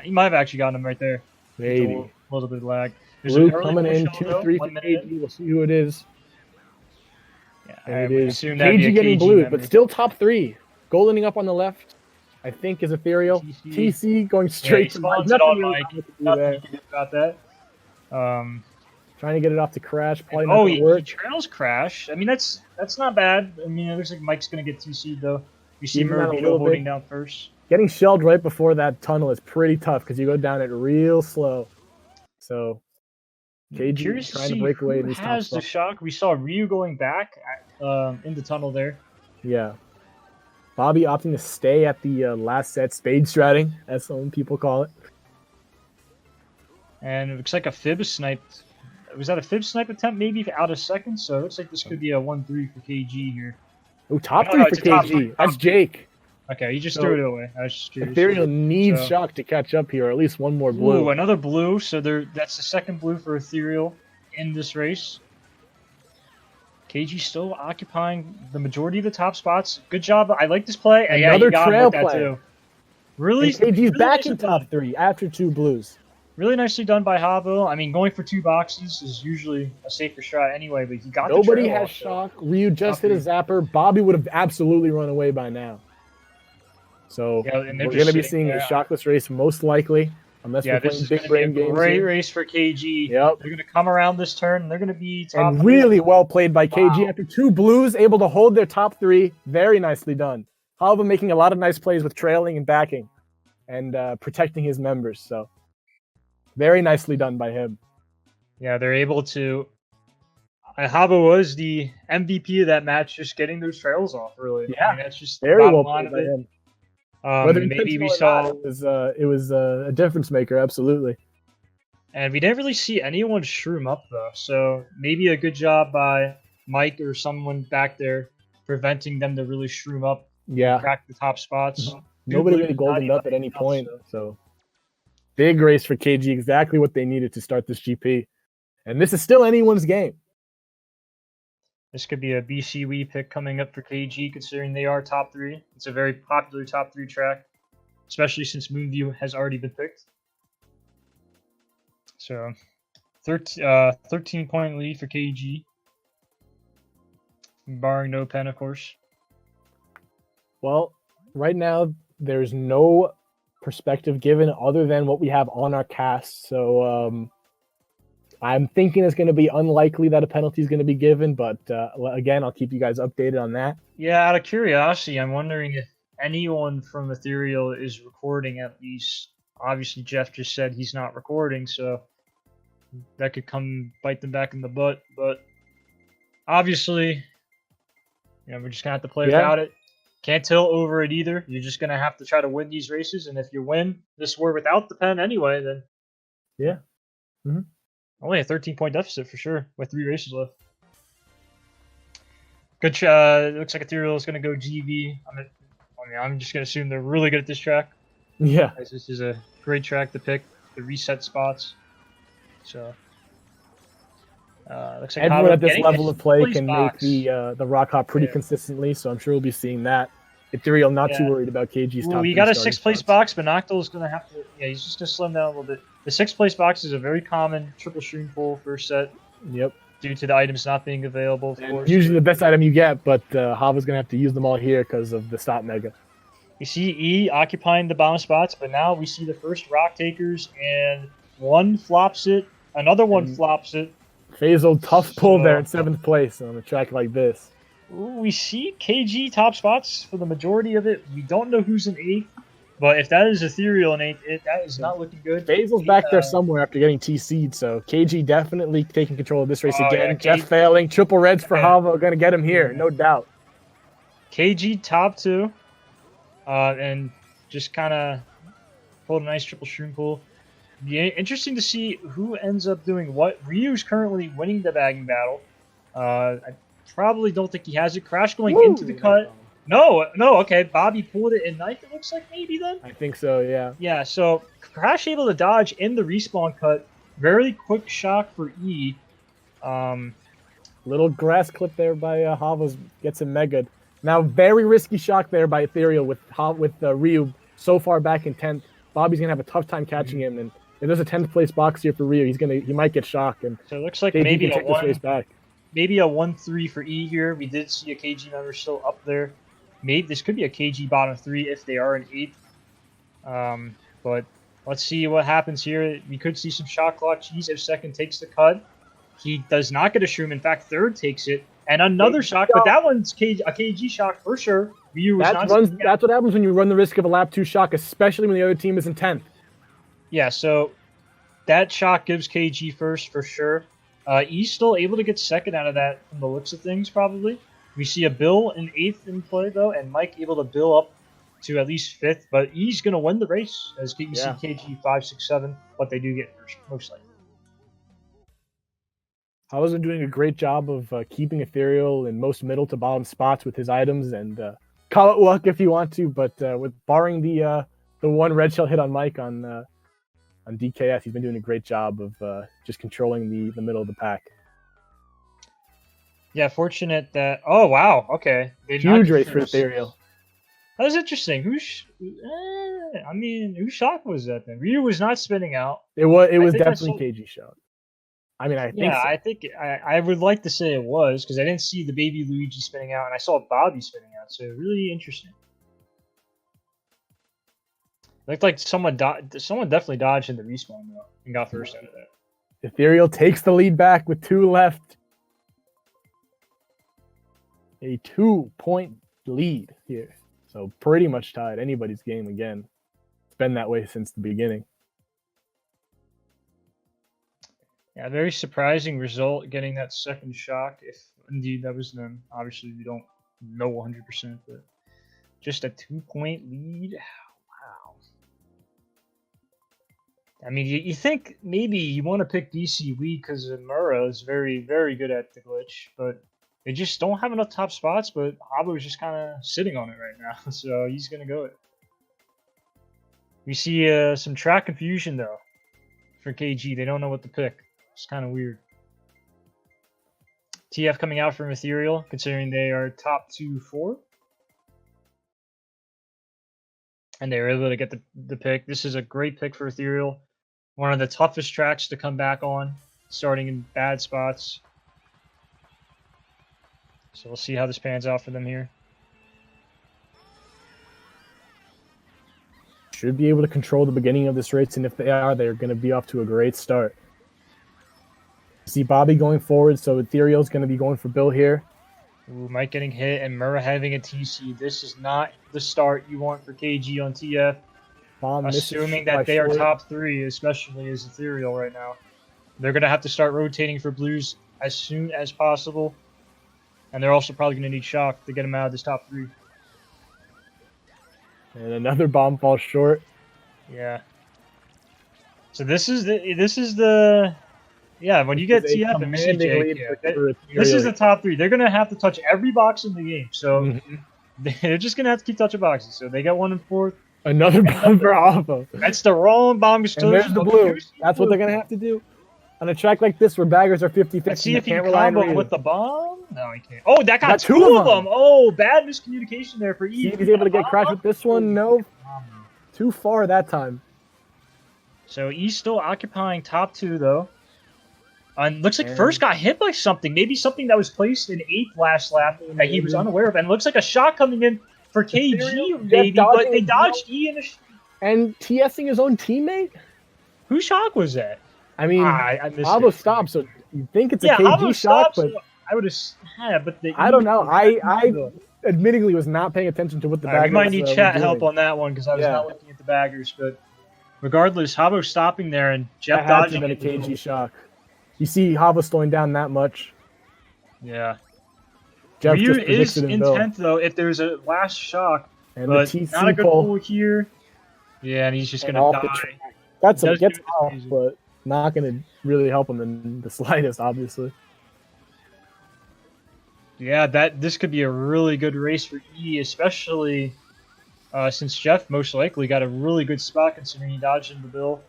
He might have actually gotten him right there. Maybe. A little bit of lag. There's Blue an early coming in, push though, 2-3 for 1 minute in. KG. We'll see who it is. Yeah, And I it would is assume that'd be a KG getting KG blue, member. but still top 3. Goldening up on the left, I think, is Ethereal. TC going straight to Mike. Nothing Nothing Mike. to do Nothing there. you can do about that. Trying to get it off to Crash. Probably not Oh, going he to work. trails Crash. I mean, that's not bad. I mean, it looks like Mike's going to get 2C'd, though. We see Even that a Moonview little holding bit. down first. Getting shelled right before that tunnel is pretty tough because you go down it real slow. So KG Curious trying to see break away who in these top has the spots. shock. We saw Ryu going back in the tunnel there. Yeah. Bobby opting to stay at the last set, spade stratting, as some people call it. And it looks like a fib sniped. Was that a fib snipe attempt maybe out of second? So it looks like this could be a 1-3 for KG here. Oh, top No, 3 no, for it's a top KG. three. That's Jake. Okay, he just So, threw it away. I was just curious. Ethereal needs So- shock to catch up here, or at least one more blue. Ooh, another blue. So that's the second blue for Ethereal in this race. KG still occupying the majority of the top spots. Good job. I like this play. And yeah, Another you got him trail with that play. too. Really, And KG's really back nicely in done. top 3 after 2 blues. Really nicely done by Havo. I mean, going for 2 boxes is usually a safer strat anyway, but he got Nobody the trail has off, so- shock. Ryu just hit a zapper. Bobby would have absolutely run away by now. So Yeah, and they're we're just going to be sitting seeing a there. shockless race most likely, unless Yeah, we're this playing is big going to be a brain games. great here. race for KG. Yep. They're going to come around this turn, and they're going to be top And three. really well played by KG Wow. after 2 blues, able to hold their top 3. Very nicely done. Halva making a lot of nice plays with trailing and backing and protecting his members. So very nicely done by him. Yeah, they're able to. Havo was the MVP of that match, just getting those trails off. Really, Yeah, I mean, that's just the Very bottom well line played of by it. him. Whether Maybe we intentional or saw, not, it was a difference maker. Absolutely. and we didn't really see anyone shroom up though. So maybe a good job by Mike or someone back there preventing them to really shroom up, Yeah. crack the top spots. Nobody Blue really did not goldened even up at any make it, point. So big race for KG. Exactly what they needed to start this GP. And this is still anyone's game. This could be a BCW pick coming up for KG, considering they are top 3. It's a very popular top 3 track, especially since Moonview has already been picked. So, 13-point lead for KG, barring no pen, of course. Well, right now there's no perspective given other than what we have on our cast. So I'm thinking it's going to be unlikely that a penalty is going to be given, but again, I'll keep you guys updated on that. Yeah, out of curiosity, I'm wondering if anyone from Ethereal is recording at least. Obviously, Jeff just said he's not recording, so that could come bite them back in the butt. But obviously, we're just going to have to play without it. Can't tilt over it either. You're just going to have to try to win these races, and if you win this war without the pen anyway, then... Yeah. Mm-hmm. Only a 13-point deficit for sure, with 3 races left. Good. It looks like Ethereal is going to go GV. I'm just going to assume they're really good at this track. Yeah. This is a great track to pick, the reset spots. So, looks like Everyone Havo at this getting level a of play place can box. make the rock hop pretty Yeah. consistently, so I'm sure we'll be seeing that. Ethereal not too Yeah. worried about KG's top. We 3 got a starting 6th place spots. box, but Noctil is going to have to. Yeah, he's just going to slim down a little bit. The 6th place box is a very common triple stream pull first set. Yep. Due to the items not being available, of course. Usually the best item you get, but Hava's going to have to use them all here because of the stop mega. We see E occupying the bottom spots, but now we see the first rock takers, and one flops it, another one flops it. Faisal, tough pull So- there in 7th place on a track like this. Ooh, we see KG top spots for the majority of it. We don't know who's in 8th, but if that is Ethereal in 8th, that is not looking good. Faisal's back there somewhere after getting TC'd, so KG definitely taking control of this race Oh, again. yeah, Jeff KG failing, triple reds for Yeah. Hava, going to get him here, no doubt. KG top 2, and just kind of pulled a nice triple shroom pull. Be interesting to see who ends up doing what. Ryu's currently winning the bagging battle. I probably don't think he has it. Crash going Woo! into the cut. No, okay. Bobby pulled it in ninth, it looks like, maybe then? I think so, yeah. Yeah, so Crash able to dodge in the respawn cut. Very quick shock for E. Little grass clip there by Havas gets him mega'd. Now, very risky shock there by Ethereal with Ryu so far back in 10th. Bobby's going to have a tough time catching him, and if there's a 10th place box here for Ryu, he might get shocked. And so it looks like KG maybe can take this race back. Maybe a 1-3 for E here. We did see a KG member still up there. Maybe this could be a KG bottom 3 if they are in 8th. But let's see what happens here. We could see some shot clock. Cheese if second takes the cut. He does not get a shroom. In fact, third takes it. And another shock, but that one's a KG shock for sure. That's what happens when you run the risk of a lap 2 shock, especially when the other team is in 10th. Yeah, so that shock gives KG first for sure. E's still able to get second out of that from the looks of things, probably. We see a Bill in 8th in play, though, and Mike able to bill up to at least 5th. But E's going to win the race, as you see KG 5, 6, 7, but they do get first, most likely. Howes been doing a great job of keeping Ethereal in most middle to bottom spots with his items, and call it luck if you want to, but with barring the one red shell hit on Mike on DKS, he's been doing a great job of just controlling the middle of the pack. Yeah, fortunate that. Oh wow, okay. Huge race for Ethereal. That was interesting. Whose shock was that then? Ryu was not spinning out. It was definitely KG shock. I mean, I think so. I think I would like to say it was, because I didn't see the baby Luigi spinning out, and I saw Bobby spinning out, so really interesting. Looked like someone definitely dodged in the respawn though and got first out of that. Ethereal takes the lead back with 2 left. A 2-point lead here, so pretty much tied. Anybody's game again. It's been that way since the beginning. Yeah, very surprising result getting that second shock. If indeed that was them, obviously we don't know 100%, but just a 2-point lead. Wow. I mean, you think maybe you want to pick DC Wii because Mura is very, very good at the glitch, but they just don't have enough top spots. But Habo is just kind of sitting on it right now, so he's gonna go it. We see some track confusion though for KG. They don't know what to pick. It's kind of weird. TF coming out from Ethereal, considering they are top 2-4. And they were able to get the pick. This is a great pick for Ethereal. One of the toughest tracks to come back on, starting in bad spots. So we'll see how this pans out for them here. Should be able to control the beginning of this race, and if they are, they're going to be off to a great start. See Bobby going forward, so Ethereal's going to be going for Bill here. Ooh, Mike getting hit and Mura having a TC. This is not the start you want for KG on TF. Assuming that they are top 3, especially as Ethereal right now. They're going to have to start rotating for blues as soon as possible. And they're also probably going to need shock to get them out of this top 3. And another bomb falls short. Yeah. So this is the yeah, when you get TF and CJ, this is the top 3. They're going to have to touch every box in the game. So they're just going to have to keep touching boxes. So they got 1 and 4th. Another bomb for Alpha. That's the wrong bomb. And there's the blue. That's what they're going to have to do. On a track like this where baggers are 50-50. Let's see if he can combo with the bomb. No, he can't. Oh, that got 2 of them. Oh, bad miscommunication there for E. See if he's able to get crashed with this one. No. Too far that time. So E's still occupying top 2, though. And looks like first got hit by something. Maybe something that was placed in 8th last lap that he was unaware of. And it looks like a shot coming in for KG, maybe. But they dodged E in the... And TSing his own teammate? Whose shock was that? I mean, Habo stopped, so you think it's a KG shot, but... I would have, but I don't know. I admittedly was not paying attention to what the baggers we might need chat help on that one because I was not looking at the baggers. But regardless, Habo stopping there and Jeff dodging a KG shock. You see Habo slowing down that much. Yeah. Jeff Ryu is intent though if there's a last shock, and but the TC not a good pull pull here. Yeah, and he's just gonna die. Gets off, but not gonna really help him in the slightest, obviously. Yeah, this could be a really good race for E, especially since Jeff most likely got a really good spot considering he dodged into the bill.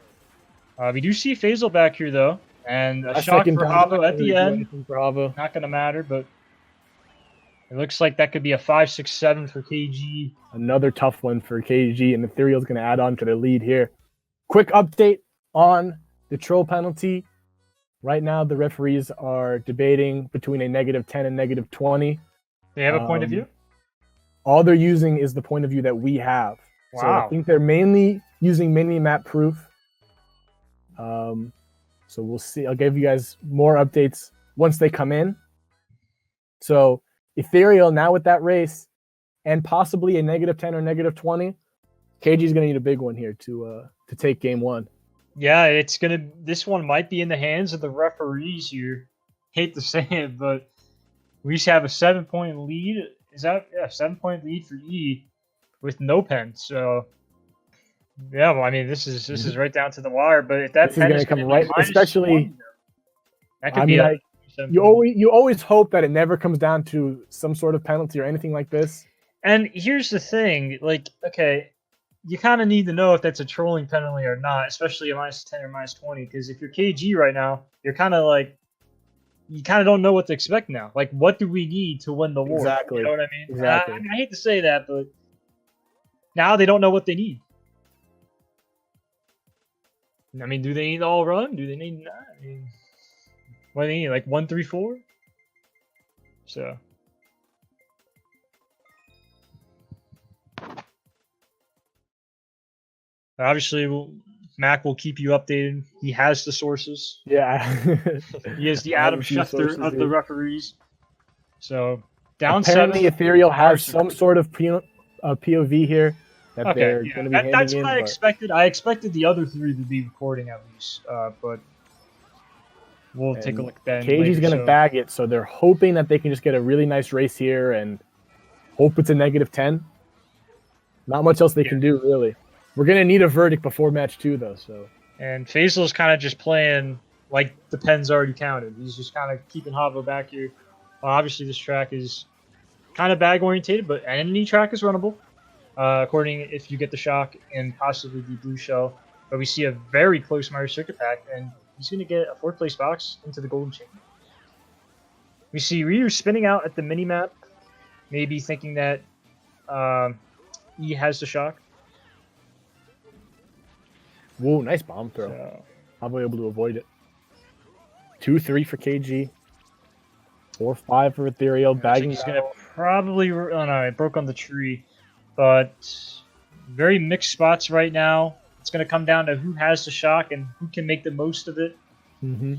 We do see Faisal back here though, and a Last shock second for dodge, not Havo gonna at the really do end. anything for Havo. Not gonna matter, but it looks like that could be a 5-6-7 for KG. Another tough one for KG, and Ethereal's going to add on to the lead here. Quick update on the troll penalty. Right now, the referees are debating between a -10 and -20. They have a point of view? All they're using is the point of view that we have. Wow. So I think they're mainly using mini-map proof. So we'll see. I'll give you guys more updates once they come in. So Ethereal now with that race and possibly a -10 or -20, KG is going to need a big one here to take game one. Yeah, this one might be in the hands of the referees here. Hate to say it, but we just have a 7-point lead. Is that 7-point lead for E with no pen? So yeah, well, I mean this is right down to the wire. But if that pen is going to come right, especially that could be you always hope that it never comes down to some sort of penalty or anything like this. And here's the thing, like, okay, you kind of need to know if that's a trolling penalty or not, especially a -10 or -20, because if you're KG right now, you're kind of like, you kind of don't know what to expect now. Like, what do we need to win the war? Exactly. You know what I mean? Exactly. I hate to say that, but now they don't know what they need. I mean, do they need all run? Do they need not? I mean, what do they need? Like 1-3-4? So. Obviously, Maq will keep you updated. He has the sources. Yeah. He is the Adam Schefter of the referees. So, down apparently 7. Ethereal has some sort of POV here that they're going to be handing that's in. what I expected. I expected the other 3 to be recording at least, but we'll take a look then. KG's going to bag it, so they're hoping that they can just get a really nice race here and hope it's a -10. Not much else they can do, really. We're going to need a verdict before match 2, though. So. And Faisal's kind of just playing like the pen's already counted. He's just kind of keeping Havo back here. Obviously, this track is kind of bag-orientated, but any track is runnable, according if you get the shock and possibly the blue shell. But we see a very close Mario Circuit Pack, and he's going to get a 4th-place box into the golden chain. We see Ryu spinning out at the mini-map, maybe thinking that E has the shock. Whoa, nice bomb throw. So, I'll be able to avoid it. 2-3 for KG. 4-5 for Ethereal. Bagging. He's going to probably... Oh, no, it broke on the tree. But very mixed spots right now. It's going to come down to who has the shock and who can make the most of it. Mm-hmm.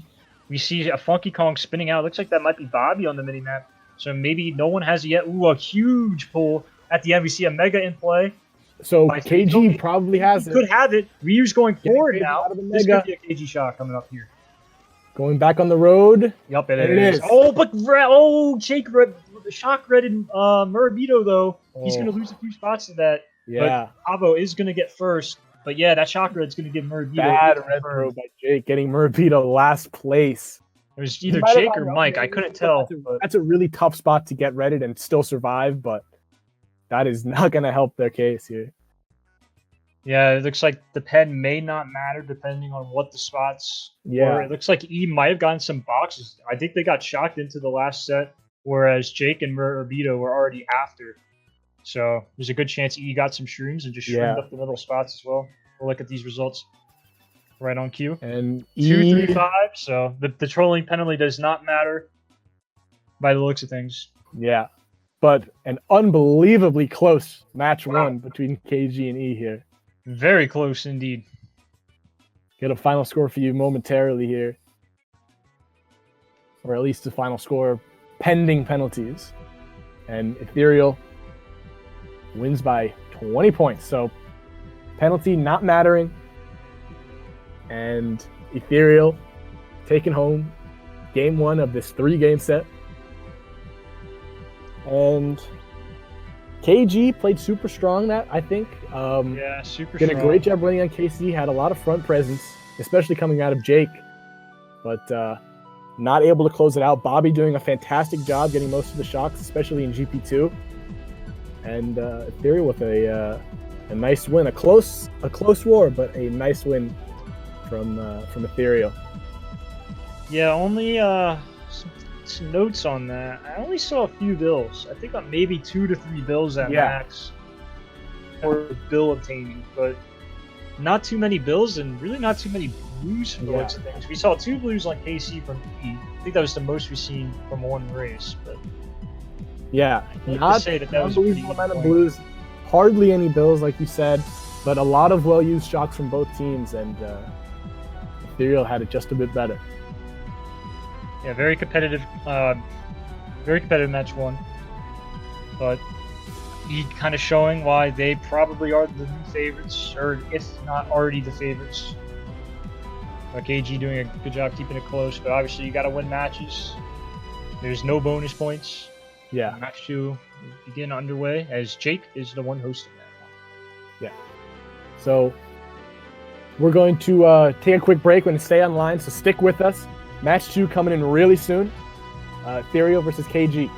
We see a Funky Kong spinning out. Looks like that might be Bobby on the minimap. So maybe no one has it yet. Ooh, a huge pull. At the end, we see a Mega in play. So KG probably has it. Could have it. Ryu's going forward now. This could be a KG shot coming up here. Going back on the road. Yep, it is. Oh, but Jake shock redded Murabito though. He's going to lose a few spots to that. Yeah. But Havo is going to get first. But yeah, that shock red's going to give Murabito. Bad red throw by Jake, getting Murabito last place. It was either Jake or Mike. I couldn't tell. That's a really tough spot to get redded and still survive, but that is not going to help their case here. Yeah, it looks like the pen may not matter depending on what the spots were. It looks like E might have gotten some boxes. I think they got shocked into the last set, whereas Jake and Murabito were already after. So there's a good chance E got some shrooms and just shroomed up the middle spots as well. We'll look at these results right on cue. And 2-3-5, so the trolling penalty does not matter by the looks of things. Yeah, but an unbelievably close match 1 between KG and E here. Very close indeed. Get a final score for you momentarily here. Or at least the final score pending penalties. And Ethereal wins by 20 points. So penalty not mattering. And Ethereal taking home game 1 of this 3-game set. And KG played super strong that, I think. Yeah, super strong. Did a great job running on KC, had a lot of front presence, especially coming out of Jake. But not able to close it out. Bobby doing a fantastic job getting most of the shocks, especially in GP2. And Ethereal with a nice win, a close war, but a nice win from Ethereal. Yeah, only some notes on that. I only saw a few bills. I think maybe 2 to 3 bills at max for bill obtaining, but not too many bills and really not too many blues for the looks of things. We saw 2 blues on KC from E. I think that was the most we've seen from one race, but yeah, not to say that was unbelievable amount of blues, hardly any bills like you said, but a lot of well-used shocks from both teams, and Ethereal had it just a bit better. Yeah, very competitive match 1, but he kind of showing why they probably are the new favorites, or if not already the favorites. KG doing a good job keeping it close, but obviously you got to win matches. There's no bonus points. Yeah. Match 2 begin underway as Jake is the one hosting that one. Yeah. So we're going to take a quick break. We're going to stay online, so stick with us. Match 2 coming in really soon. Ethereal versus KG.